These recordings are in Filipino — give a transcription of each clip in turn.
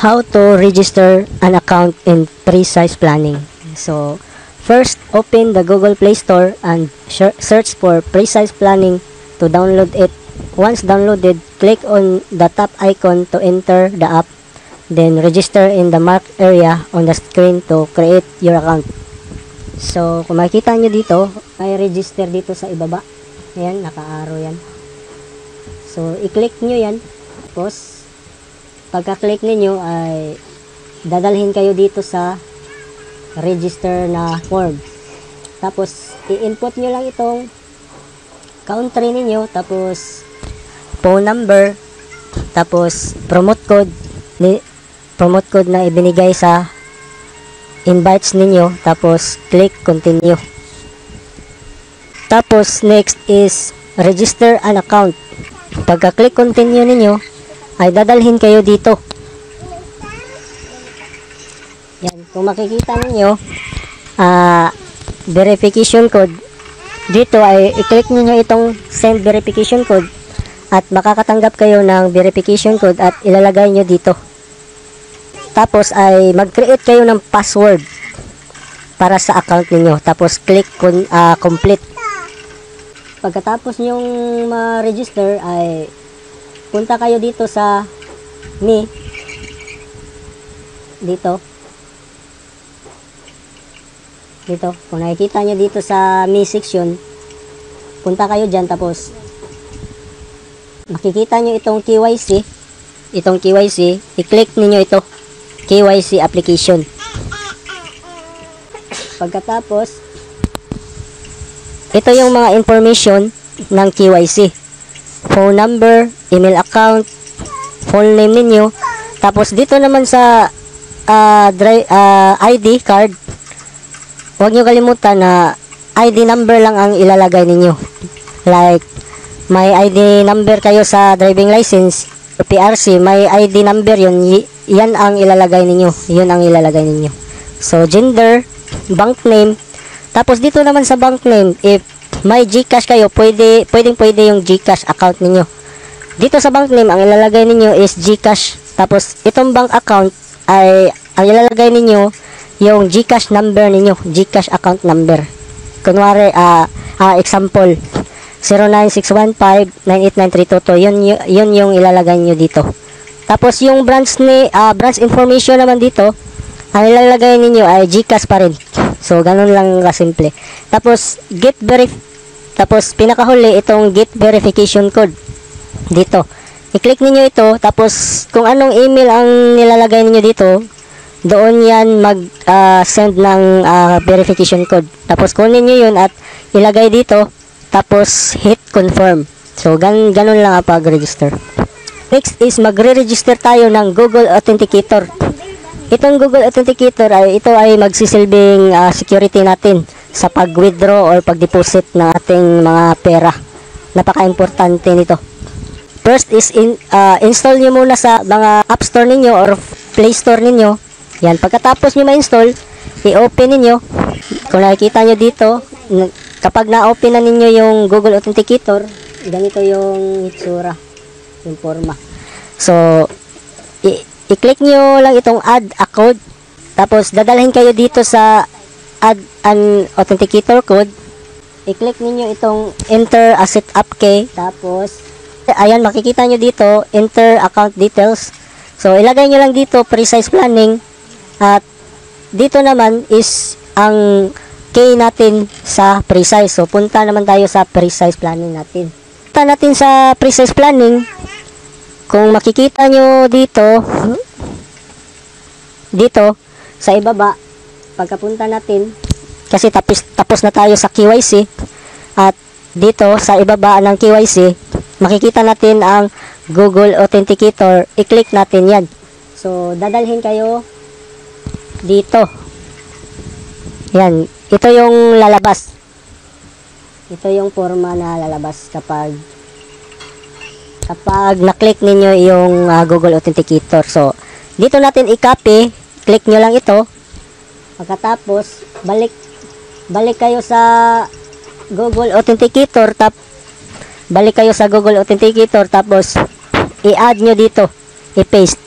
how to register an account in Precise Planning. So, first, open the Google Play Store and search for Precise Planning to download it. Once downloaded, click on the top icon to enter the app. Then, register in the marked area on the screen to create your account. So, kung makikita nyo dito, may register dito sa ibaba. Ayan, naka-arrow yan. So, i-click nyo yan. Tapos, pagka-click ninyo ay dadalhin kayo dito sa register na form. Tapos, i-input nyo lang itong country ninyo, tapos phone number, tapos promote code na ibinigay sa invites ninyo, tapos click continue. Tapos, next is register an account. Pagka-click continue ninyo, ay dadalhin kayo dito. Yan, kung makikita ninyo, verification code, dito ay i-click niyo itong send verification code at makakatanggap kayo ng verification code at ilalagay nyo dito. Tapos ay mag-create kayo ng password para sa account niyo. Tapos click complete. Pagkatapos nyong ma-register ay punta kayo dito sa Me. Dito. Kung nakikita nyo dito sa Me section, punta kayo dyan, tapos makikita nyo itong KYC. I-click niyo ito, KYC application. Pagkatapos, ito yung mga information ng KYC. Phone number, email account, full name ninyo. Tapos dito naman sa ID card, huwag nyo kalimutan na ID number lang ang ilalagay ninyo. Like, may ID number kayo sa driving license, PRC, may ID number yun, yan ang ilalagay ninyo. Yun ang ilalagay ninyo. So, gender, bank name. Tapos dito naman sa bank name, if may GCash kayo, pwede yung GCash account ninyo. Dito sa bank name, ang ilalagay ninyo is GCash. Tapos, itong bank account ay, ang ilalagay ninyo, yung GCash number ninyo, GCash account number. Kunwari, example, 09615989322. Yun yung ilalagay nyo dito. Tapos, yung branch information naman dito, ang ilalagay ninyo ay GCash pa rin. So, ganun lang kasimple. Tapos, tapos, pinakahuli, itong get verification code. Dito. I-click ninyo ito, tapos, kung anong email ang nilalagay ninyo dito, doon yan mag-send ng verification code. Tapos, kunin nyo yun at ilagay dito, tapos, hit confirm. So, ganun lang ang pag-register. Next is, magre-register tayo ng Google Authenticator. Itong Google Authenticator ito ay magsisilbing security natin sa pag-withdraw or pag-deposit ng ating mga pera. Napaka-importante nito. First is install nyo muna sa mga App Store ninyo or Play Store ninyo. Yan, pagkatapos nyo ma-install, i-open ninyo. Kung nakikita nyo dito, kapag na-open na ninyo yung Google Authenticator, ganito yung itsura, yung forma. So, i-click nyo lang itong add a code. Tapos, dadalhin kayo dito sa add an authenticator code. I-click ninyo itong enter a setup key. Tapos, ayan, makikita nyo dito, enter account details. So, ilagay nyo lang dito, Precise Planning. At, dito naman is ang key natin sa Precise. So, punta naman tayo sa Precise Planning natin. Punta natin sa Precise Planning. Kung makikita nyo dito sa ibaba, pagkapunta natin, kasi tapos na tayo sa KYC, at dito sa ibaba ng KYC, makikita natin ang Google Authenticator. I-click natin yan. So, dadalhin kayo dito. Yan. Ito yung lalabas. Ito yung forma na lalabas kapag na-click ninyo yung Google Authenticator. So, dito natin i-copy. Click nyo lang ito. Pagkatapos, balik kayo sa Google Authenticator. Balik kayo sa Google Authenticator. Tapos, i-add nyo dito. I-paste.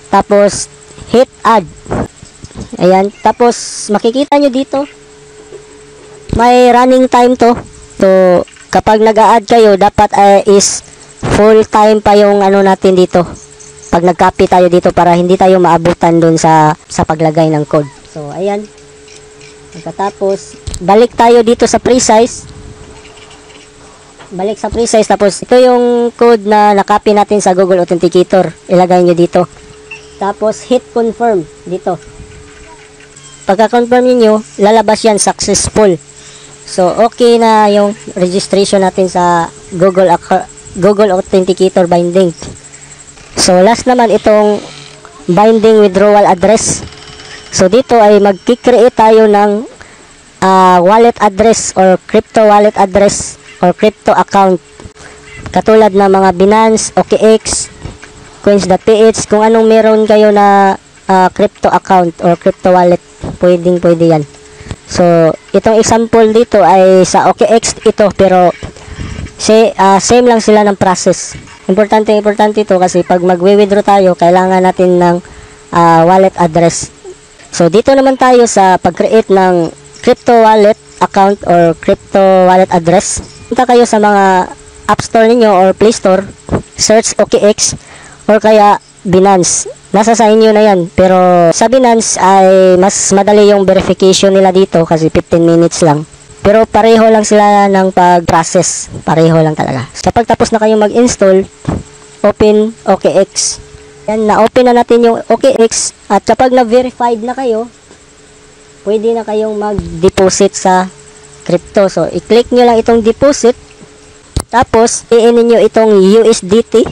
Tapos, hit add. Ayan. Tapos, makikita nyo dito, may running time to. So, kapag nag-a-add kayo, dapat is full time pa yung ano natin dito. Pag nag-copy tayo dito para hindi tayo maabutan dun sa paglagay ng code. So, ayan. Pagkatapos, balik tayo dito sa precise. Balik sa precise. Tapos, ito yung code na nakopy natin sa Google Authenticator. Ilagay nyo dito. Tapos, hit confirm dito. Pagka-confirm niyo, lalabas yan successful. So, okay na yung registration natin sa Google Authenticator binding. So, last naman itong binding withdrawal address. So, dito ay mag-create tayo ng wallet address or crypto wallet address or crypto account. Katulad ng mga Binance, OKX, Coins.ph, kung anong meron kayo na crypto account or crypto wallet, pwede yan. So, itong example dito ay sa OKX ito, pero same lang sila ng process. Importante ito kasi pag magwi-withdraw tayo, kailangan natin ng wallet address. So, dito naman tayo sa pag-create ng crypto wallet account or crypto wallet address. Punta kayo sa mga App Store ninyo or Play Store, search OKX or kaya Binance. Nasa sa inyo na yan. Pero sa Binance ay mas madali yung verification nila dito kasi 15 minutes lang. Pero pareho lang sila ng pag-process. Pareho lang talaga. So, pagtapos na kayong mag-install, open OKX. Yan, na-open na natin yung OKX. At kapag na-verified na kayo, pwede na kayong mag-deposit sa crypto. So, i-click nyo lang itong deposit. Tapos, iinin nyo itong USDT.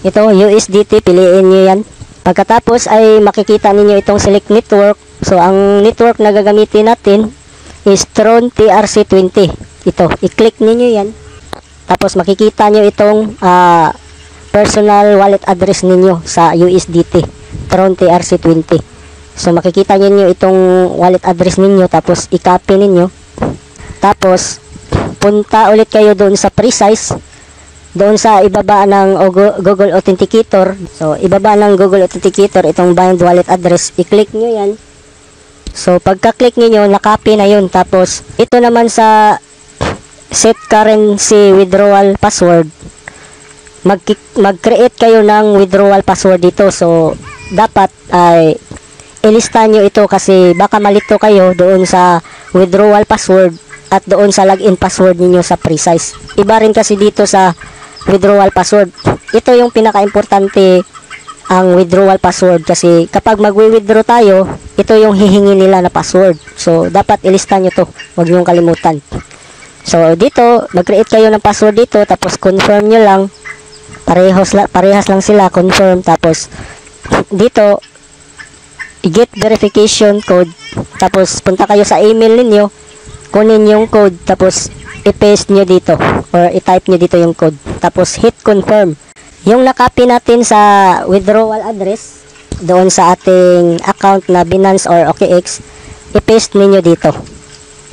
Ito, USDT, piliin nyo yan. Pagkatapos ay makikita ninyo itong select network. So, ang network na gagamitin natin is Tron TRC20. Ito, i-click ninyo yan. Tapos makikita nyo itong personal wallet address ninyo sa USDT. Tron TRC20. So, makikita ninyo itong wallet address ninyo. Tapos, i-copy ninyo. Tapos, punta ulit kayo doon sa precise. Doon sa ibaba ng Google Authenticator. So, ibaba ng Google Authenticator itong bind wallet address. I-click nyo yan. So, pagka-click nyo, nakopy na yun. Tapos, ito naman sa set currency withdrawal password. Mag-create kayo ng withdrawal password dito. So, dapat ay ilista nyo ito kasi baka malito kayo doon sa withdrawal password at doon sa login password niyo sa precise. Iba rin kasi dito sa withdrawal password. Ito yung pinaka-importante, ang withdrawal password, kasi kapag magwi-withdraw tayo, ito yung hihingi nila na password. So, dapat ilista nyo to. Huwag nyo kalimutan. So, dito, mag-create kayo ng password dito, tapos confirm nyo lang. Parehas lang sila, confirm. Tapos, dito, get verification code. Tapos, punta kayo sa email ninyo, kunin yung code, tapos i-paste nyo dito or i-type nyo dito yung code. Tapos hit confirm. Yung nakopy natin sa withdrawal address doon sa ating account na Binance or OKX, i-paste niyo dito.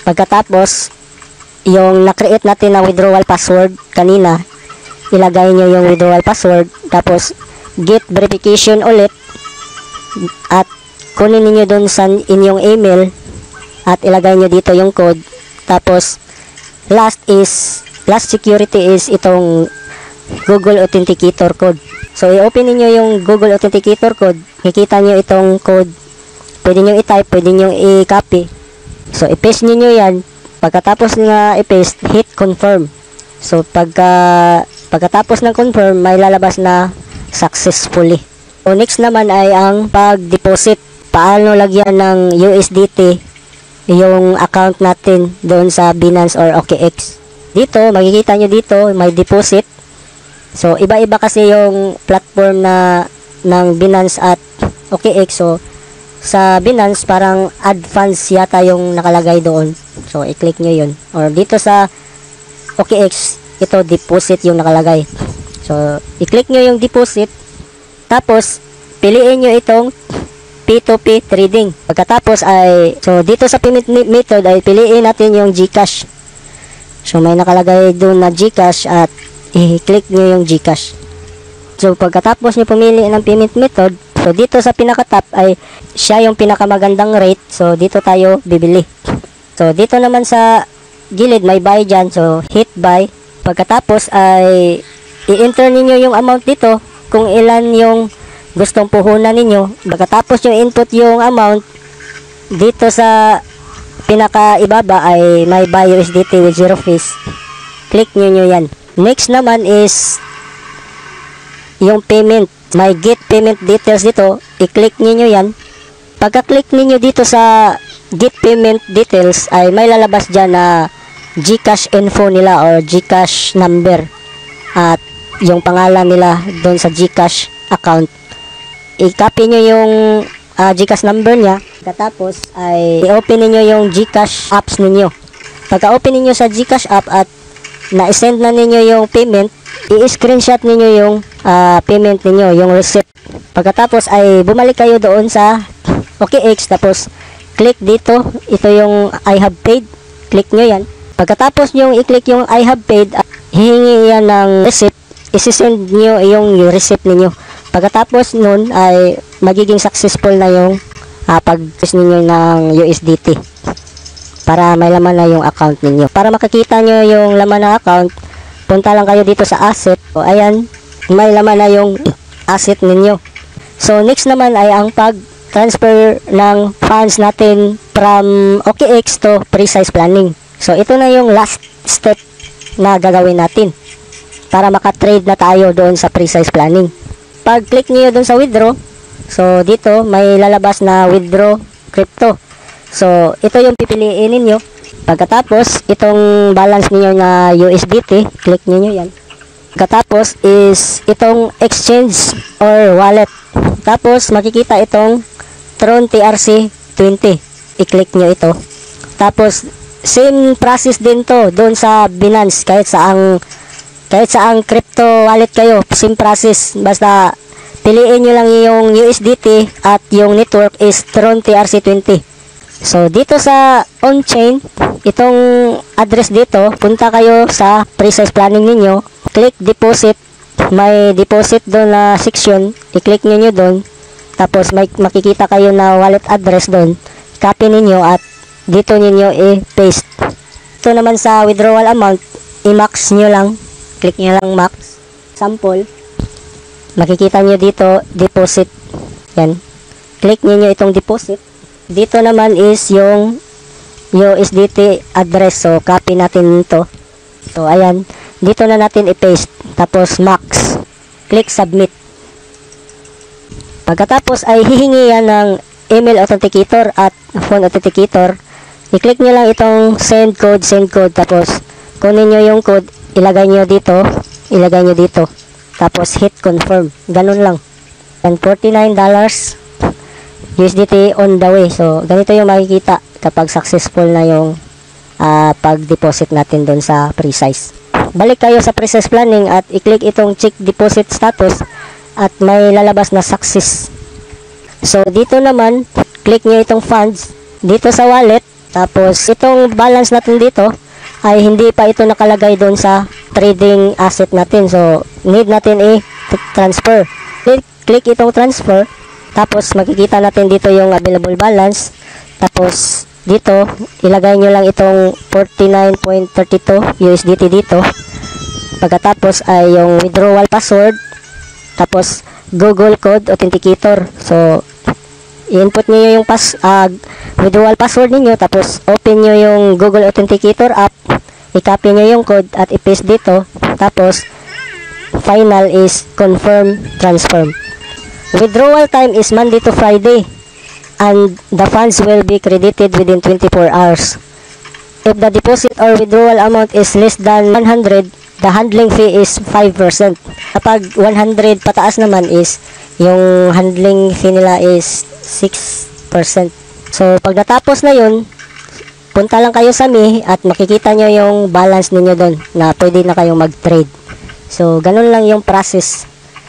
Pagkatapos, yung na-create natin na withdrawal password kanina, ilagay nyo yung withdrawal password. Tapos, get verification ulit at kunin niyo doon sa inyong email at ilagay nyo dito yung code. Tapos, last security is itong Google Authenticator code. So, i-open niyo yung Google Authenticator code. Kikita niyo itong code. Pwede niyo i-type, pwede niyo i-copy. So, i-paste niyo yan. Pagkatapos nga i-paste, hit confirm. So, pagkatapos ng confirm, may lalabas na successfully. So, next naman ay ang pag-deposit. Paano lagyan ng USDT yung account natin doon sa Binance or OKX. Dito, makikita nyo dito, may deposit. So, iba-iba kasi yung platform ng Binance at OKX. So, sa Binance, parang add funds yata yung nakalagay doon. So, i-click nyo yun. Or dito sa OKX, ito, deposit yung nakalagay. So, i-click nyo yung deposit. Tapos, piliin nyo itong P2P trading. Pagkatapos ay, so dito sa payment method ay piliin natin yung GCash. So may nakalagay doon na GCash at i-click nyo yung GCash. So pagkatapos nyo pumili ng payment method, So, dito sa pinaka-top ay siya yung pinakamagandang rate. So, dito tayo bibili. So, dito naman sa gilid may buy dyan. So, hit buy. Pagkatapos ay i-enter ninyo yung amount dito kung ilan yung gustong puhunan ninyo. Pagkatapos yung input yung amount, dito sa pinaka-ibaba ay may buy USDT with 0 fees. Click nyo yan. Next naman is yung payment. May get payment details dito. I-click niyo yan. Pagka-click niyo dito sa get payment details ay may lalabas dyan na GCash info nila or GCash number. At yung pangalan nila doon sa GCash account. I-copy nyo yung GCash number niya. Katapos ay i-open niyo yung GCash apps ninyo. Pagka-open niyo sa GCash app at na-send na ninyo yung payment, i-screenshot ninyo yung payment ninyo, yung receipt. Pagkatapos ay bumalik kayo doon sa OKX, tapos click dito, ito yung I have paid, click nyo yan. Pagkatapos yung i-click yung I have paid, hihingi yan ng receipt, isi-send nyo yung receipt ninyo. Pagkatapos nun ay magiging successful na yung pag-use ninyo ng USDT para may laman na yung account ninyo. Para makikita nyo yung laman ng account, punta lang kayo dito sa asset. O ayan, may laman na yung asset ninyo. So next naman ay ang pag-transfer ng funds natin from OKX to Precise Planning. So ito na yung last step na gagawin natin para makatrade na tayo doon sa Precise Planning. Pag click niyo doon sa withdraw, so dito may lalabas na withdraw crypto. So ito yung pipiliin ninyo. Pagkatapos, itong balance niyo na USDT, click niyo yan. Pagkatapos is itong exchange or wallet. Tapos, makikita itong Tron TRC20. I-click nyo ito. Tapos, same process din to doon sa Binance. Kahit saang crypto wallet kayo, same process. Basta, piliin nyo lang yung USDT at yung network is Tron TRC20. So, dito sa on-chain, itong address dito, punta kayo sa Precise Planning ninyo, click deposit, may deposit doon na section, i-click nyo doon, tapos may makikita kayo na wallet address doon, copy ninyo at dito ninyo i-paste. Ito naman sa withdrawal amount, i-max nyo lang, click nyo lang max, sample, makikita nyo dito, deposit, yan, click nyo itong deposit. Dito naman is yung USDT address. So, copy natin ito. So, ayan. Dito na natin i-paste. Tapos, max. Click submit. Pagkatapos ay hihingi yan ng email authenticator at phone authenticator. I-click nyo lang itong send code. Tapos, kunin nyo yung code. Ilagay nyo dito. Tapos, hit confirm. Ganun lang. And $49 USDT on the way. So, ganito yung makikita kapag successful na yung pag-deposit natin doon sa Precise. Balik kayo sa Precise Planning at i-click itong check deposit status at may lalabas na success. So, dito naman, click nyo itong funds dito sa wallet. Tapos, itong balance natin dito ay hindi pa ito nakalagay doon sa trading asset natin. So, need natin i-transfer. Click itong transfer. Tapos, makikita natin dito yung available balance. Tapos, dito, ilagay nyo lang itong 49.32 USDT dito. Pagkatapos, ay yung withdrawal password. Tapos, Google Code Authenticator. So, i-input nyo yung withdrawal password niyo. Tapos, open nyo yung Google Authenticator app. I-copy nyo yung code at i-paste dito. Tapos, final is confirm transfer. Withdrawal time is Monday to Friday and the funds will be credited within 24 hours. If the deposit or withdrawal amount is less than 100, the handling fee is 5%. Kapag 100 pataas naman is yung handling fee nila is 6%. So pag natapos na yun, punta lang kayo sa Mi at makikita nyo yung balance ninyo doon na pwede na kayong mag-trade. So ganun lang yung process.